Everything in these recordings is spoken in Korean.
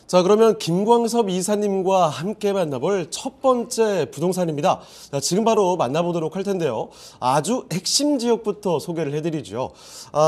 자, 그러면 김광섭 이사님과 함께 만나볼 첫 번째 부동산입니다. 자, 지금 바로 만나보도록 할 텐데요. 아주 핵심 지역부터 소개를 해드리죠.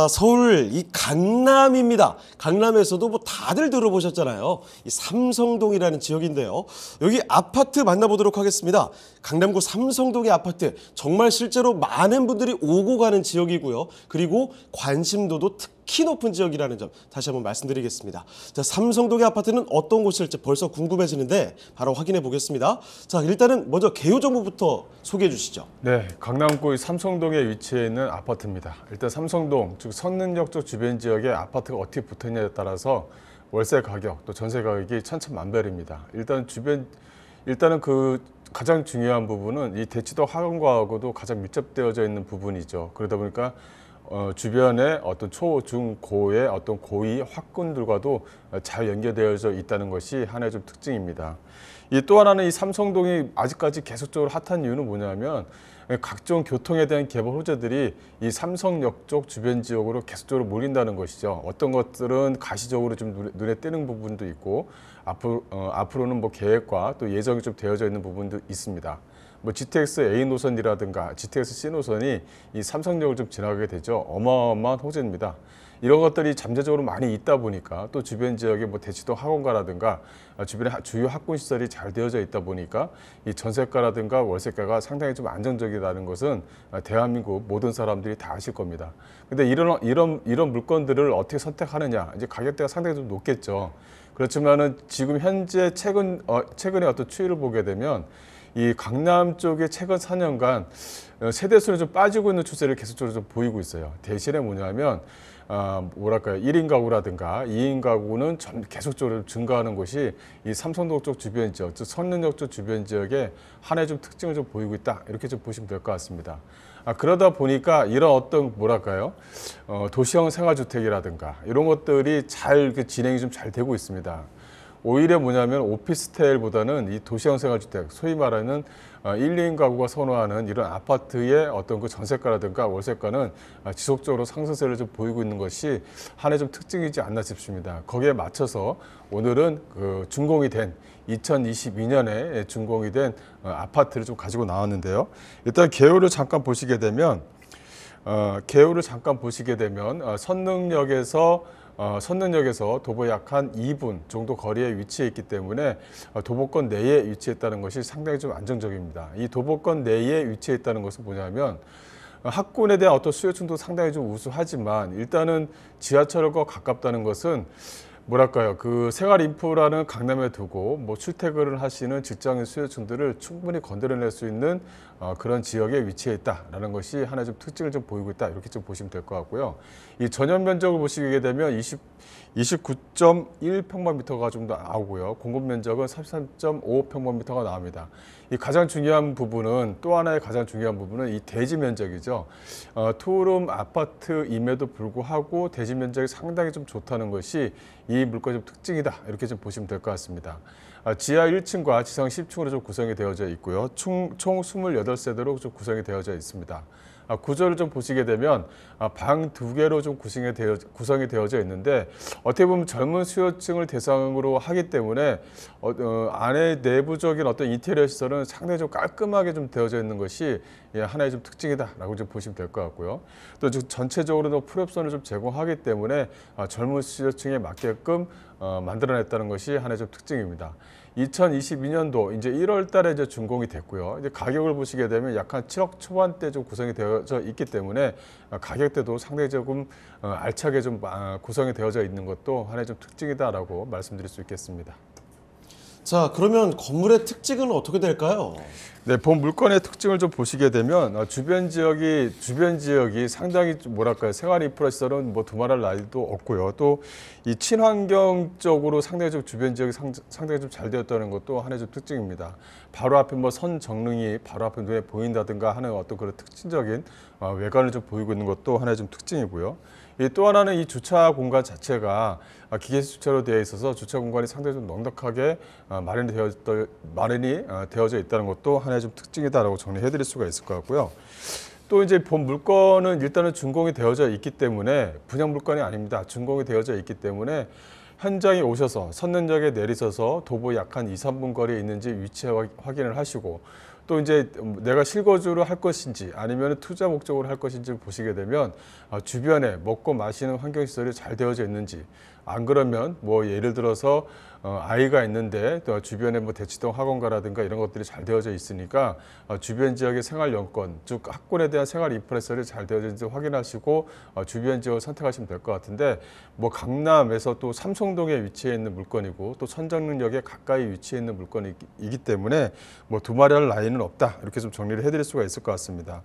서울 이 강남입니다. 강남에서도 뭐 다들 들어보셨잖아요. 이 삼성동이라는 지역인데요. 여기 아파트 만나보도록 하겠습니다. 강남구 삼성동의 아파트, 정말 실제로 많은 분들이 오고 가는 지역이고요. 그리고 관심도도 특히 높은 지역이라는 점 다시 한번 말씀드리겠습니다. 자, 삼성동의 아파트는 어떤 곳일지 벌써 궁금해지는데 바로 확인해 보겠습니다. 자, 일단은 먼저 개요 정보부터 소개해 주시죠. 네, 강남구 삼성동에 위치해 있는 아파트입니다. 일단 삼성동, 즉 선릉역 쪽 주변 지역에 아파트가 어떻게 붙어있냐에 따라서 월세 가격, 또 전세 가격이 천차만별입니다. 일단은 그 가장 중요한 부분은 이 대치도 학원과하고도 가장 밀접되어져 있는 부분이죠. 그러다 보니까 주변에 어떤 초, 중, 고의 어떤 고위 학군들과도 잘 연결되어져 있다는 것이 하나의 좀 특징입니다. 또 하나는 이 삼성동이 아직까지 계속적으로 핫한 이유는 뭐냐면 각종 교통에 대한 개발 호재들이 이 삼성역 쪽 주변 지역으로 계속적으로 몰린다는 것이죠. 어떤 것들은 가시적으로 좀 눈에 띄는 부분도 있고 앞으로는 뭐 계획과 또 예정이 좀 되어져 있는 부분도 있습니다. 뭐 GTX A 노선이라든가 GTX C 노선이 이 삼성역을 좀 지나가게 되죠. 어마어마한 호재입니다. 이런 것들이 잠재적으로 많이 있다 보니까 또 주변 지역에 뭐 대치동 학원가라든가 주변에 주요 학군 시설이 잘 되어져 있다 보니까 이 전세가라든가 월세가가 상당히 좀 안정적이라는 것은 대한민국 모든 사람들이 다 아실 겁니다. 근데 이런 물건들을 어떻게 선택하느냐, 이제 가격대가 상당히 좀 높겠죠. 그렇지만은 지금 현재 최근에 어떤 추이를 보게 되면 이 강남 쪽에 최근 4년간 세대수는 좀 빠지고 있는 추세를 계속적으로 좀 보이고 있어요. 대신에 뭐냐면 뭐랄까요, 1인 가구라든가 2인 가구는 계속적으로 증가하는 곳이 이 삼성동 쪽 주변 지역, 즉 선릉역 쪽 주변 지역에 하나의 좀 특징을 좀 보이고 있다, 이렇게 좀 보시면 될 것 같습니다. 그러다 보니까 이런 어떤 뭐랄까요, 도시형 생활주택이라든가 이런 것들이 잘 진행이 좀 잘 되고 있습니다. 오히려 뭐냐면 오피스텔보다는 이 도시형 생활주택, 소위 말하는 1, 2인 가구가 선호하는 이런 아파트의 어떤 그 전세가라든가 월세가는 지속적으로 상승세를 좀 보이고 있는 것이 하나의 좀 특징이지 않나 싶습니다. 거기에 맞춰서 오늘은 그 준공이 된 2022년에 준공이 된 아파트를 좀 가지고 나왔는데요. 일단 개요를 잠깐 보시게 되면 선릉역에서 도보 약 한 2분 정도 거리에 위치해 있기 때문에 도보권 내에 위치했다는 것이 상당히 좀 안정적입니다. 이 도보권 내에 위치해 있다는 것은 뭐냐면 학군에 대한 어떤 수요층도 상당히 좀 우수하지만 일단은 지하철과 가깝다는 것은 뭐랄까요, 그 생활 인프라는 강남에 두고 뭐 출퇴근을 하시는 직장인 수요층들을 충분히 건드려낼 수 있는 그런 지역에 위치해 있다라는 것이 하나의 좀 특징을 좀 보이고 있다, 이렇게 좀 보시면 될 것 같고요. 이 전용 면적을 보시게 되면 29.1평방미터가 좀 더 나오고요. 공급 면적은 33.5평방미터가 나옵니다. 이 가장 중요한 부분은, 또 하나의 가장 중요한 부분은 이 대지 면적이죠. 투룸 아파트임에도 불구하고 대지 면적이 상당히 좀 좋다는 것이 이 물건의 특징이다, 이렇게 좀 보시면 될 것 같습니다. 지하 1층과 지상 10층으로 좀 구성이 되어져 있고요. 총 28세대로 좀 구성이 되어져 있습니다. 구조를 좀 보시게 되면 방 2개로 좀 구성이 되어져 있는데, 어떻게 보면 젊은 수요층을 대상으로 하기 때문에 안에 내부적인 어떤 인테리어 시설은 상당히 좀 깔끔하게 좀 되어져 있는 것이 하나의 좀 특징이다라고 좀 보시면 될 것 같고요. 또 전체적으로도 풀옵션을 좀 제공하기 때문에 젊은 수요층에 맞게끔 만들어냈다는 것이 하나의 좀 특징입니다. 2022년도 이제 1월 달에 이제 준공이 됐고요. 이제 가격을 보시게 되면 약 한 7억 초반대 좀 구성이 되어져 있기 때문에 가격대도 상당히 조금 알차게 좀 구성이 되어져 있는 것도 하나의 좀 특징이다라고 말씀드릴 수 있겠습니다. 자, 그러면 건물의 특징은 어떻게 될까요? 네, 본 물건의 특징을 좀 보시게 되면 주변 지역이 상당히 뭐랄까요, 생활 인프라 시설은 뭐 두말할 나위도 없고요. 또 이 친환경적으로 상당히 좀 주변 지역이 상당히 좀 잘 되었다는 것도 하나의 좀 특징입니다. 바로 앞에 뭐 선 정릉이 바로 앞에 눈에 보인다든가 하는 어떤 그런 특징적인 외관을 좀 보이고 있는 것도 하나의 좀 특징이고요. 또 하나는 이 주차 공간 자체가 기계식 주차로 되어 있어서 주차 공간이 상당히 좀 넉넉하게 마련이 되어져 있다는 것도 하나의 좀 특징이다라고 정리해 드릴 수가 있을 것 같고요. 또 이제 본 물건은 일단은 준공이 되어져 있기 때문에 분양 물건이 아닙니다. 준공이 되어져 있기 때문에 현장에 오셔서 선능력에 내리셔서 도보 약 한 2, 3분 거리에 있는지 위치 확인을 하시고 또 이제 내가 실거주로 할 것인지 아니면 투자 목적으로 할 것인지 보시게 되면 주변에 먹고 마시는 환경시설이 잘 되어져 있는지, 안 그러면 뭐 예를 들어서 아이가 있는데 또 주변에 뭐 대치동 학원가라든가 이런 것들이 잘 되어져 있으니까 주변 지역의 생활 여건, 즉 학군에 대한 생활 인프라시설이 잘 되어져 있는지 확인하시고 주변 지역을 선택하시면 될 것 같은데, 뭐 강남에서 또 삼성동에 위치해 있는 물건이고 또 선정릉역에 가까이 위치해 있는 물건이기 때문에 뭐 두말할 나위는 없다, 이렇게 좀 정리를 해드릴 수가 있을 것 같습니다.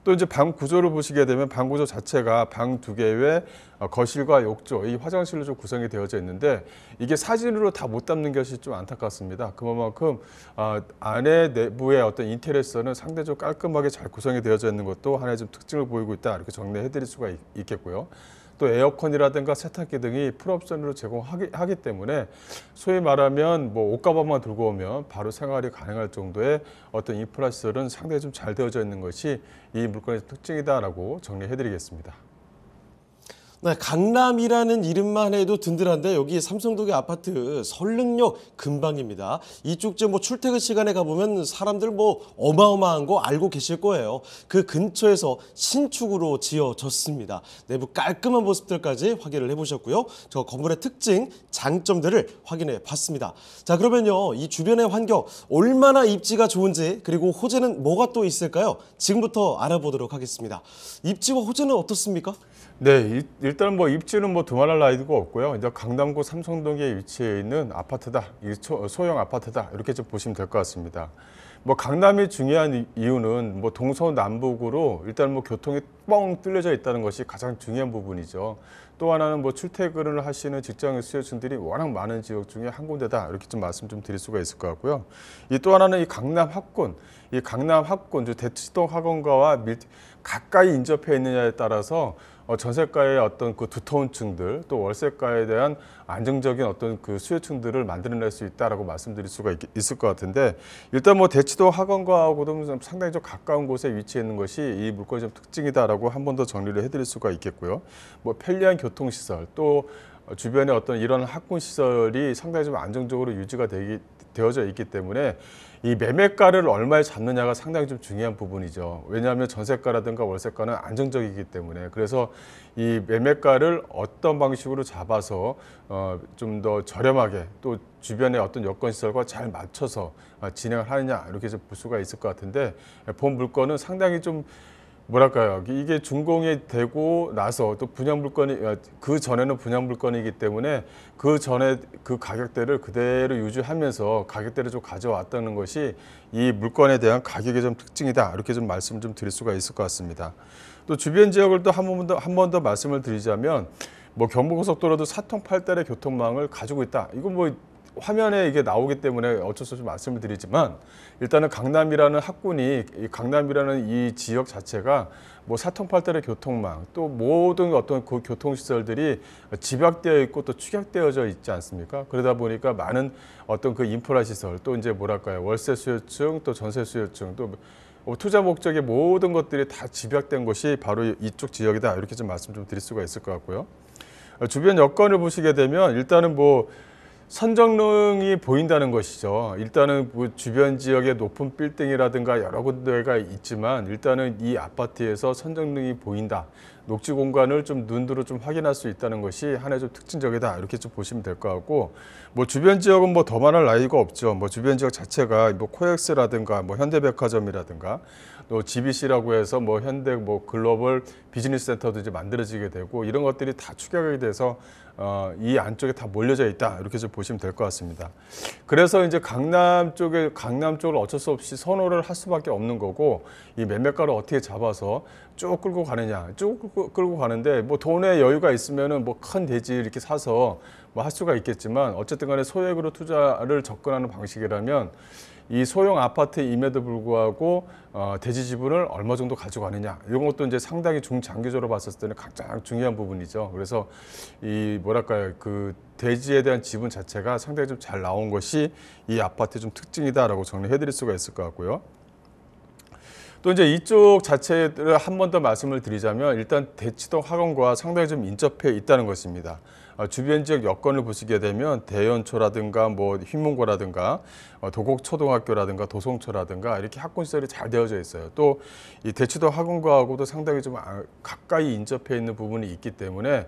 또 이제 방 구조를 보시게 되면 방 구조 자체가 방 2개 외 거실과 욕조, 이 화장실로 좀 구성이 되어져 있는데 이게 사진으로 다 못 담는 것이 좀 안타깝습니다. 그만큼 안에 내부의 어떤 인테리어는 상대적으로 깔끔하게 잘 구성이 되어져 있는 것도 하나의 좀 특징을 보이고 있다, 이렇게 정리해 드릴 수가 있겠고요. 또 에어컨이라든가 세탁기 등이 풀옵션으로 제공하기 때문에 소위 말하면 뭐 옷가방만 들고 오면 바로 생활이 가능할 정도의 어떤 인프라 시설은 상당히 좀 잘 되어져 있는 것이 이 물건의 특징이다라고 정리해 드리겠습니다. 네, 강남이라는 이름만 해도 든든한데 여기 삼성동의 아파트 선릉역 근방입니다. 이쪽 지금 뭐 출퇴근 시간에 가보면 사람들 뭐 어마어마한 거 알고 계실 거예요. 그 근처에서 신축으로 지어졌습니다. 내부 깔끔한 모습들까지 확인을 해보셨고요. 저 건물의 특징, 장점들을 확인해 봤습니다. 자, 그러면요, 이 주변의 환경 얼마나 입지가 좋은지, 그리고 호재는 뭐가 또 있을까요? 지금부터 알아보도록 하겠습니다. 입지와 호재는 어떻습니까? 네, 일단 뭐 입지는 뭐 두말할 나위가 없고요. 이제 강남구 삼성동에 위치해 있는 아파트다, 소형 아파트다, 이렇게 좀 보시면 될 것 같습니다. 뭐 강남이 중요한 이유는 뭐 동서남북으로 일단 뭐 교통이 뻥 뚫려져 있다는 것이 가장 중요한 부분이죠. 또 하나는 뭐 출퇴근을 하시는 직장 수요층들이 워낙 많은 지역 중에 한 군데다, 이렇게 좀 말씀 좀 드릴 수가 있을 것 같고요. 또 하나는 이 강남 학군, 대치동 학원가와 가까이 인접해 있느냐에 따라서 전세가의 어떤 그 두터운 층들, 또 월세가에 대한 안정적인 어떤 그 수요층들을 만들어낼 수 있다라고 말씀드릴 수가 있을 것 같은데, 일단 뭐 대치동 학원가하고도 상당히 좀 가까운 곳에 위치해 있는 것이 이 물건의 좀 특징이다라고 한 번 더 정리를 해드릴 수가 있겠고요. 뭐 편리한 교통시설, 또 주변에 어떤 이런 학군 시설이 상당히 좀 안정적으로 유지가 되어져 있기 때문에 이 매매가를 얼마에 잡느냐가 상당히 좀 중요한 부분이죠. 왜냐하면 전세가라든가 월세가는 안정적이기 때문에. 그래서 이 매매가를 어떤 방식으로 잡아서 좀 더 저렴하게 또 주변의 어떤 여건시설과 잘 맞춰서 진행을 하느냐, 이렇게 좀 볼 수가 있을 것 같은데, 본 물건은 상당히 좀 뭐랄까요, 이게 준공이 되고 나서 또 분양 물건이, 그 전에는 분양 물건이기 때문에 그 전에 그 가격대를 그대로 유지하면서 가격대를 좀 가져왔다는 것이 이 물건에 대한 가격의 좀 특징이다, 이렇게 좀 말씀을 좀 드릴 수가 있을 것 같습니다. 또 주변 지역을 또 한 번 더 말씀을 드리자면, 뭐 경부고속도로도 사통팔달의 교통망을 가지고 있다, 이건 뭐 화면에 이게 나오기 때문에 어쩔 수 없이 말씀을 드리지만, 일단은 강남이라는 강남이라는 이 지역 자체가 뭐 사통팔달의 교통망, 또 모든 어떤 그 교통시설들이 집약되어 있고 또 축약되어져 있지 않습니까? 그러다 보니까 많은 어떤 그 인프라 시설, 또 이제 뭐랄까요, 월세 수요층, 또 전세 수요층, 또 투자 목적의 모든 것들이 다 집약된 곳이 바로 이쪽 지역이다, 이렇게 좀 말씀 좀 드릴 수가 있을 것 같고요. 주변 여건을 보시게 되면 일단은 뭐 선정릉이 보인다는 것이죠. 일단은 뭐 주변 지역의 높은 빌딩이라든가 여러 군데가 있지만 일단은 이 아파트에서 선정릉이 보인다, 녹지 공간을 좀 눈으로 좀 확인할 수 있다는 것이 하나의 좀 특징적이다, 이렇게 좀 보시면 될 것 같고, 뭐 주변 지역은 뭐 더 말할 나위가 없죠. 뭐 주변 지역 자체가 뭐 코엑스라든가 뭐 현대백화점이라든가 또 GBC라고 해서 뭐 현대 뭐 글로벌 비즈니스 센터도 이제 만들어지게 되고, 이런 것들이 다 축약이 돼서 이 안쪽에 다 몰려져 있다, 이렇게 좀 보시면 될 것 같습니다. 그래서 이제 강남 쪽을 어쩔 수 없이 선호를 할 수밖에 없는 거고, 이 매매가를 어떻게 잡아서 쭉 끌고 가느냐, 쭉 끌고 가는데 뭐 돈에 여유가 있으면은 뭐 큰 대지 이렇게 사서 뭐 할 수가 있겠지만, 어쨌든 간에 소액으로 투자를 접근하는 방식이라면 이 소형 아파트임에도 불구하고 대지 지분을 얼마 정도 가져가느냐, 이런 것도 이제 상당히 중장기적으로 봤을 때는 가장 중요한 부분이죠. 그래서 이 뭐랄까요, 그 대지에 대한 지분 자체가 상당히 좀 잘 나온 것이 이 아파트의 좀 특징이다라고 정리해 드릴 수가 있을 것 같고요. 또 이제 이쪽 자체를 한 번 더 말씀을 드리자면 일단 대치동 학원과 상당히 좀 인접해 있다는 것입니다. 주변 지역 여건을 보시게 되면 대연초라든가 뭐 휘문고라든가 도곡초등학교라든가 도송초라든가 이렇게 학군 시설이 잘 되어져 있어요. 또 이 대치동 학원과하고도 상당히 좀 가까이 인접해 있는 부분이 있기 때문에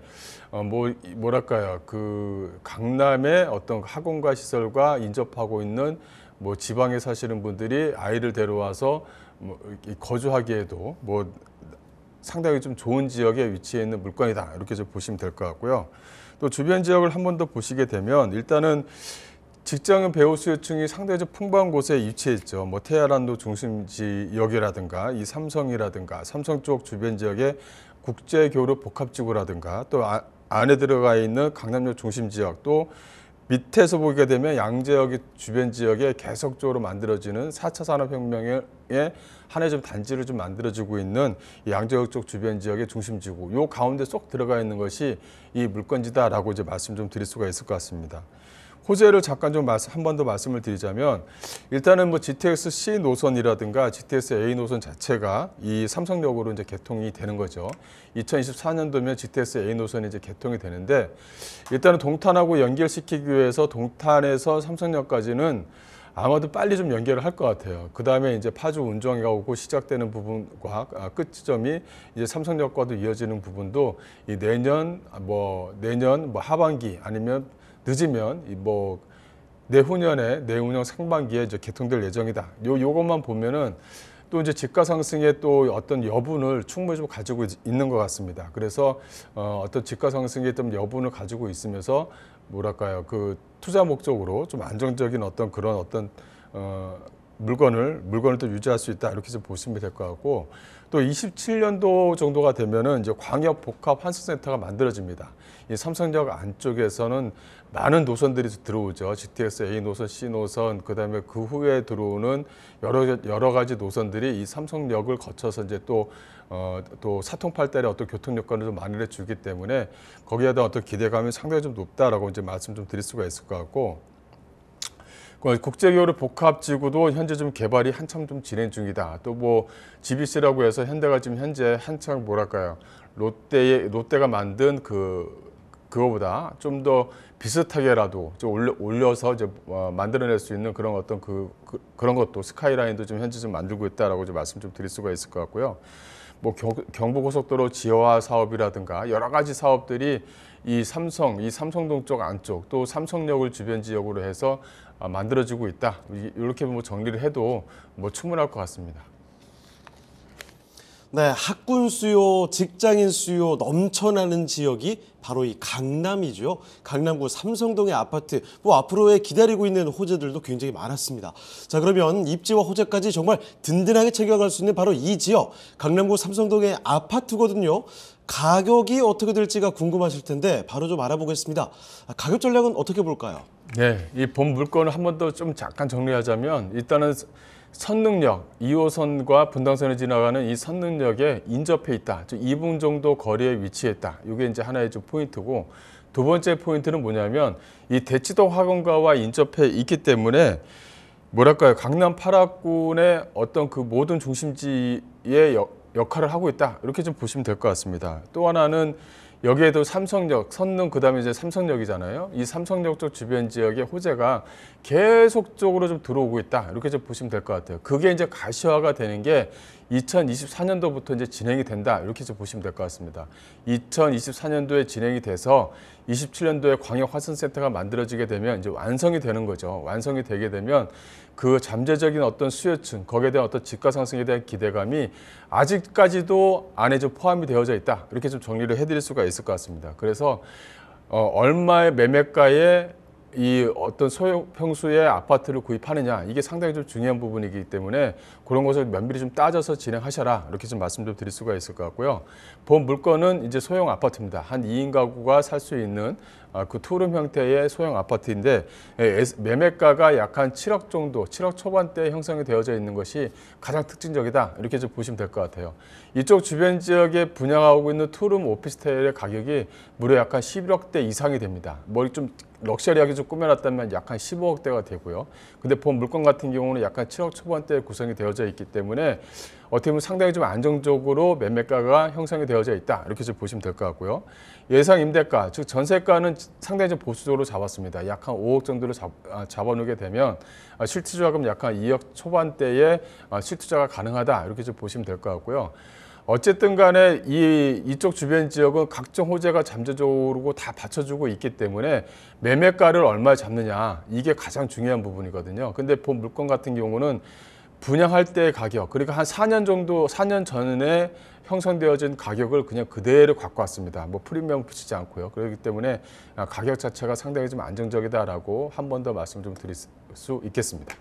뭐랄까요, 그 강남의 어떤 학원과 시설과 인접하고 있는 뭐 지방에 사시는 분들이 아이를 데려와서 뭐 거주하기에도 뭐 상당히 좀 좋은 지역에 위치해 있는 물건이다, 이렇게 좀 보시면 될 것 같고요. 또 주변 지역을 한 번 더 보시게 되면 일단은 직장인 배우 수요층이 상당히 좀 풍부한 곳에 위치해 있죠. 뭐 태아란도 중심지역이라든가 이 삼성이라든가 삼성 쪽 주변 지역의 국제교류 복합지구라든가 또 안에 들어가 있는 강남역 중심 지역, 또 밑에서 보게 되면 양재역 주변 지역에 계속적으로 만들어지는 4차 산업혁명에 하나의 좀 단지를 좀 만들어지고 있는 이 양재역 쪽 주변 지역의 중심지구, 요 가운데 쏙 들어가 있는 것이 이 물건지다라고 이제 말씀 좀 드릴 수가 있을 것 같습니다. 호재를 잠깐 좀 한 번 더 말씀을 드리자면 일단은 뭐 GTX C 노선이라든가 GTX A 노선 자체가 이 삼성역으로 이제 개통이 되는 거죠. 2024년도면 GTX A 노선이 이제 개통이 되는데 일단은 동탄하고 연결시키기 위해서 동탄에서 삼성역까지는 아마도 빨리 좀 연결을 할 것 같아요. 그 다음에 이제 파주 운정이 오고 시작되는 부분과 끝 지점이 이제 삼성역과도 이어지는 부분도 이 내년 하반기 아니면 늦으면 뭐 내후년 상반기에 이제 개통될 예정이다. 요것만 보면은 또 이제 집가 상승의 또 어떤 여분을 충분히 좀 가지고 있는 것 같습니다. 그래서 어떤 집가 상승의 좀 여분을 가지고 있으면서 뭐랄까요, 그 투자 목적으로 좀 안정적인 어떤 그런 어떤 물건을 또 유지할 수 있다, 이렇게 좀 보시면 될 것 같고, 또 27년도 정도가 되면은 이제 광역 복합 환승센터가 만들어집니다. 이 삼성역 안쪽에서는 많은 노선들이 들어오죠. GTX A 노선, C 노선, 그다음에 그 후에 들어오는 여러 가지 노선들이 이 삼성역을 거쳐서 이제 또 사통팔달의 어떤 교통 여건을 좀 마련해 주기 때문에 거기에 대한 어떤 기대감이 상당히 좀 높다라고 이제 말씀 좀 드릴 수가 있을 것 같고. 국제교류 복합지구도 현재 좀 개발이 한참 좀 진행 중이다. 또 뭐 GBC라고 해서 현대가 지금 현재 한창 뭐랄까요, 롯데가 만든 그거보다 좀 더 비슷하게라도 좀 올려서 이제 만들어낼 수 있는 그런 어떤 그런 것도 스카이라인도 좀 현재 좀 만들고 있다라고 좀 말씀 좀 드릴 수가 있을 것 같고요. 뭐 경부고속도로 지하화 사업이라든가 여러 가지 사업들이 이 삼성동 쪽 안쪽 또 삼성역을 주변 지역으로 해서 만들어지고 있다. 이렇게 뭐 정리를 해도 뭐 충분할 것 같습니다. 네, 학군 수요, 직장인 수요 넘쳐나는 지역이 바로 이 강남이죠. 강남구 삼성동의 아파트, 뭐 앞으로에 기다리고 있는 호재들도 굉장히 많았습니다. 자, 그러면 입지와 호재까지 정말 든든하게 챙겨갈 수 있는 바로 이 지역, 강남구 삼성동의 아파트거든요. 가격이 어떻게 될지가 궁금하실 텐데 바로 좀 알아보겠습니다. 가격 전략은 어떻게 볼까요? 네, 이 본 물건을 한 번 더 좀 잠깐 정리하자면 일단은 선릉역 2호선과 분당선을 지나가는 이 선릉역에 인접해 있다. 즉 2분 정도 거리에 위치해 있다. 이게 이제 하나의 좀 포인트고, 두 번째 포인트는 뭐냐면 이 대치동 학원가와 인접해 있기 때문에 뭐랄까요, 강남 8학군의 어떤 그 모든 중심지의 역할을 하고 있다. 이렇게 좀 보시면 될 것 같습니다. 또 하나는 여기에도 삼성역, 선릉, 그다음에 이제 삼성역이잖아요. 이 삼성역 쪽 주변 지역의 호재가 계속적으로 좀 들어오고 있다. 이렇게 좀 보시면 될 것 같아요. 그게 이제 가시화가 되는 게 2024년도부터 이제 진행이 된다. 이렇게 좀 보시면 될 것 같습니다. 2024년도에 진행이 돼서 27년도에 광역 화순센터가 만들어지게 되면 이제 완성이 되는 거죠. 완성이 되게 되면 그 잠재적인 어떤 수요층, 거기에 대한 어떤 집가 상승에 대한 기대감이 아직까지도 안에 좀 포함이 되어져 있다. 이렇게 좀 정리를 해드릴 수가 있을 것 같습니다. 그래서 얼마의 매매가에 이 어떤 소형평수의 아파트를 구입하느냐, 이게 상당히 좀 중요한 부분이기 때문에 그런 것을 면밀히 좀 따져서 진행하셔라, 이렇게 좀 말씀 좀 드릴 수가 있을 것 같고요. 본 물건은 이제 소형 아파트입니다. 한 2인 가구가 살 수 있는 그 투룸 형태의 소형 아파트인데 매매가가 약 한 7억 정도, 7억 초반대에 형성이 되어져 있는 것이 가장 특징적이다, 이렇게 좀 보시면 될 것 같아요. 이쪽 주변 지역에 분양하고 있는 투룸 오피스텔의 가격이 무려 약 한 11억대 이상이 됩니다. 뭐 좀 럭셔리하게 좀 꾸며놨다면 약 한 15억대가 되고요. 근데 본 물건 같은 경우는 약 한 7억 초반대에 구성이 되어져 있기 때문에 어떻게 보면 상당히 좀 안정적으로 매매가가 형성이 되어져 있다. 이렇게 좀 보시면 될 것 같고요. 예상 임대가, 즉 전세가는 상당히 좀 보수적으로 잡았습니다. 약 한 5억 정도로 잡아놓게 되면 실투자금 약 한 2억 초반대에 실투자가 가능하다. 이렇게 좀 보시면 될 것 같고요. 어쨌든 간에 이쪽 주변 지역은 각종 호재가 잠재적으로 다 받쳐주고 있기 때문에 매매가를 얼마에 잡느냐, 이게 가장 중요한 부분이거든요. 근데 본 물건 같은 경우는 분양할 때의 가격, 그러니까 한 4년 정도, 4년 전에 형성되어진 가격을 그냥 그대로 갖고 왔습니다. 뭐 프리미엄 붙이지 않고요. 그렇기 때문에 가격 자체가 상당히 좀 안정적이다라고 한 번 더 말씀 좀 드릴 수 있겠습니다.